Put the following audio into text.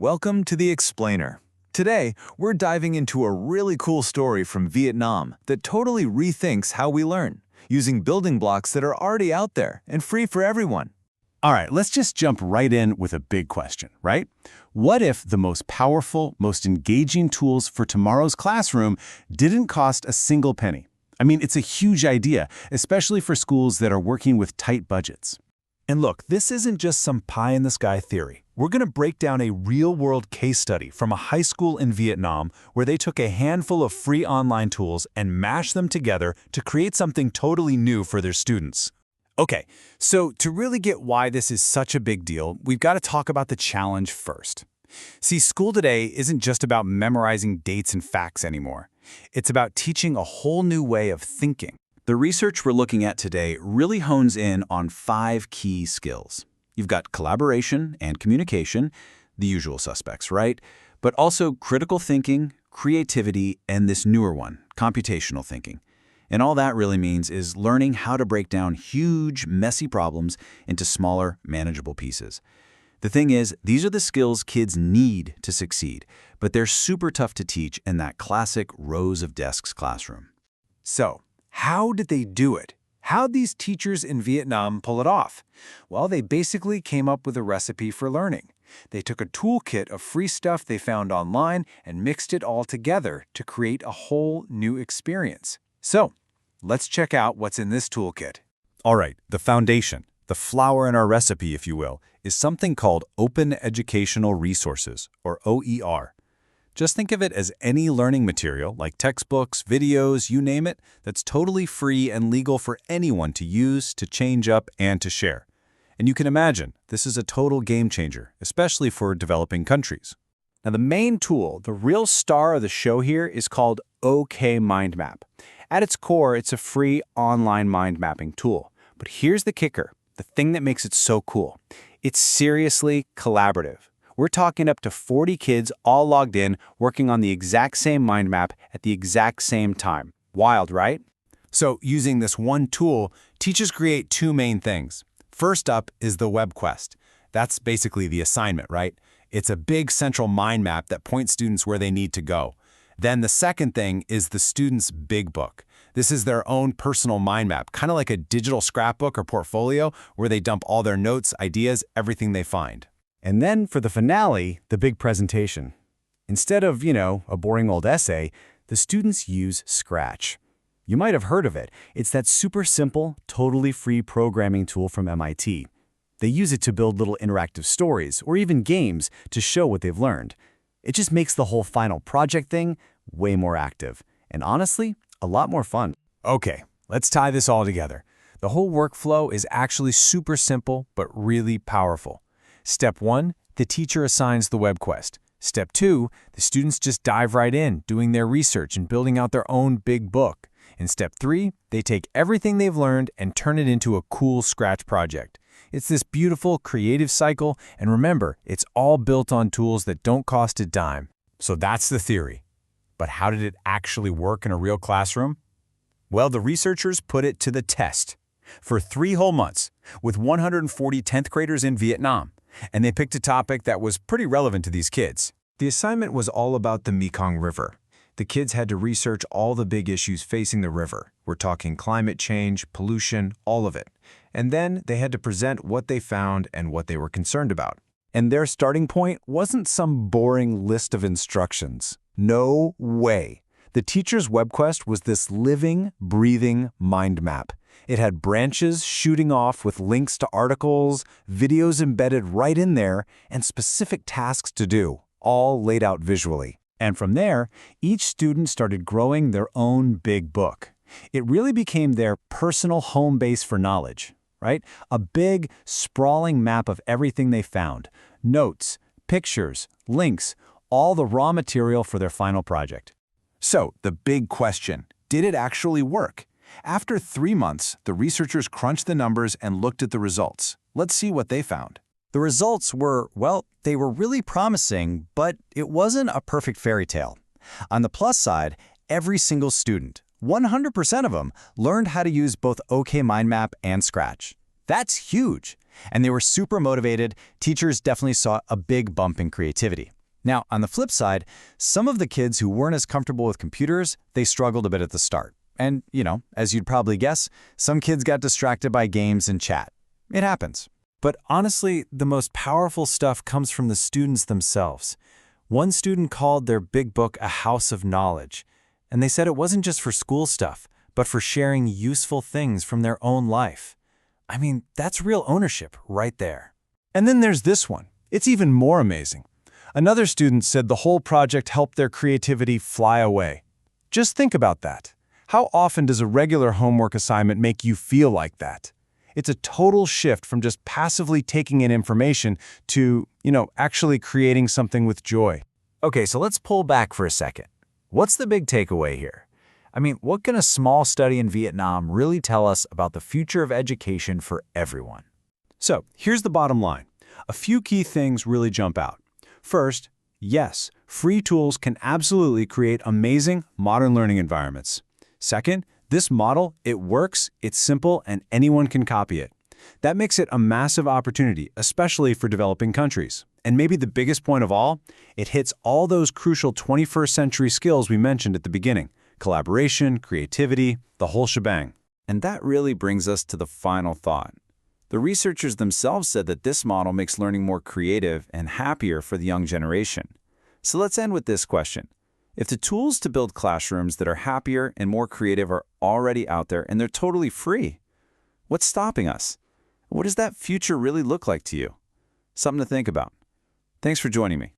Welcome to The Explainer. Today, we're diving into a really cool story from Vietnam that totally rethinks how we learn, using building blocks that are already out there and free for everyone. All right, let's just jump right in with a big question, right? What if the most powerful, most engaging tools for tomorrow's classroom didn't cost a single penny? I mean, it's a huge idea, especially for schools that are working with tight budgets. And look, this isn't just some pie-in-the-sky theory. We're going to break down a real-world case study from a high school in Vietnam where they took a handful of free online tools and mashed them together to create something totally new for their students. Okay, so to really get why this is such a big deal, we've got to talk about the challenge first. See, school today isn't just about memorizing dates and facts anymore. It's about teaching a whole new way of thinking. The research we're looking at today really hones in on 5 key skills. You've got collaboration and communication, the usual suspects, right? But also critical thinking, creativity, and this newer one, computational thinking. And all that really means is learning how to break down huge, messy problems into smaller, manageable pieces. The thing is, these are the skills kids need to succeed, but they're super tough to teach in that classic rows of desks classroom. So, how did they do it? How'd these teachers in Vietnam pull it off? Well, they basically came up with a recipe for learning. They took a toolkit of free stuff they found online and mixed it all together to create a whole new experience. So, let's check out what's in this toolkit. All right, the foundation, the flour in our recipe, if you will, is something called Open Educational Resources, or OER. Just think of it as any learning material, like textbooks, videos, you name it, that's totally free and legal for anyone to use, to change up, and to share. And you can imagine, this is a total game changer, especially for developing countries. Now, the main tool, the real star of the show here, is called OK Mind Map. At its core, it's a free online mind mapping tool. But here's the kicker, the thing that makes it so cool. It's seriously collaborative. We're talking up to 40 kids all logged in, working on the exact same mind map at the exact same time. Wild, right? So, using this one tool, teachers create 2 main things. First up is the WebQuest. That's basically the assignment, right? It's a big central mind map that points students where they need to go. Then the second thing is the student's Big Book. This is their own personal mind map, kind of like a digital scrapbook or portfolio where they dump all their notes, ideas, everything they find. And then for the finale, the big presentation. Instead of, a boring old essay, the students use Scratch. You might have heard of it. It's that super simple, totally free programming tool from MIT. They use it to build little interactive stories or even games to show what they've learned. It just makes the whole final project thing way more active. And honestly, a lot more fun. Okay, let's tie this all together. The whole workflow is actually super simple, but really powerful. Step 1, the teacher assigns the WebQuest. Step 2, the students just dive right in, doing their research and building out their own big book. In Step 3, they take everything they've learned and turn it into a cool Scratch project. It's this beautiful, creative cycle, and remember, it's all built on tools that don't cost a dime. So that's the theory. But how did it actually work in a real classroom? Well, the researchers put it to the test. For 3 whole months, with 140 10th graders in Vietnam. And they picked a topic that was pretty relevant to these kids. The assignment was all about the Mekong River. The kids had to research all the big issues facing the river. We're talking climate change, pollution, all of it. And then they had to present what they found and what they were concerned about. And their starting point wasn't some boring list of instructions. No way. The teacher's WebQuest was this living, breathing mind map. It had branches shooting off with links to articles, videos embedded right in there, and specific tasks to do, all laid out visually. And from there, each student started growing their own big book. It really became their personal home base for knowledge, right? A big, sprawling map of everything they found. Notes, pictures, links, all the raw material for their final project. So, the big question, did it actually work? After 3 months, the researchers crunched the numbers and looked at the results. Let's see what they found. The results were, well, they were really promising, but it wasn't a perfect fairy tale. On the plus side, every single student, 100% of them, learned how to use both OK Mind Map and Scratch. That's huge. And they were super motivated. Teachers definitely saw a big bump in creativity. Now, on the flip side, some of the kids who weren't as comfortable with computers, they struggled a bit at the start. And, as you'd probably guess, some kids got distracted by games and chat. It happens. But honestly, the most powerful stuff comes from the students themselves. One student called their big book a house of knowledge, and they said it wasn't just for school stuff, but for sharing useful things from their own life. I mean, that's real ownership right there. And then there's this one. It's even more amazing. Another student said the whole project helped their creativity fly away. Just think about that. How often does a regular homework assignment make you feel like that? It's a total shift from just passively taking in information to, actually creating something with joy. Okay, so let's pull back for a second. What's the big takeaway here? I mean, what can a small study in Vietnam really tell us about the future of education for everyone? So, here's the bottom line. A few key things really jump out. First, yes, free tools can absolutely create amazing, modern learning environments. Second, this model, it works, it's simple, and anyone can copy it. That makes it a massive opportunity, especially for developing countries. And maybe the biggest point of all, it hits all those crucial 21st century skills we mentioned at the beginning. Collaboration, creativity, the whole shebang. And that really brings us to the final thought. The researchers themselves said that this model makes learning more creative and happier for the young generation. So let's end with this question. If the tools to build classrooms that are happier and more creative are already out there and they're totally free, what's stopping us? What does that future really look like to you? Something to think about. Thanks for joining me.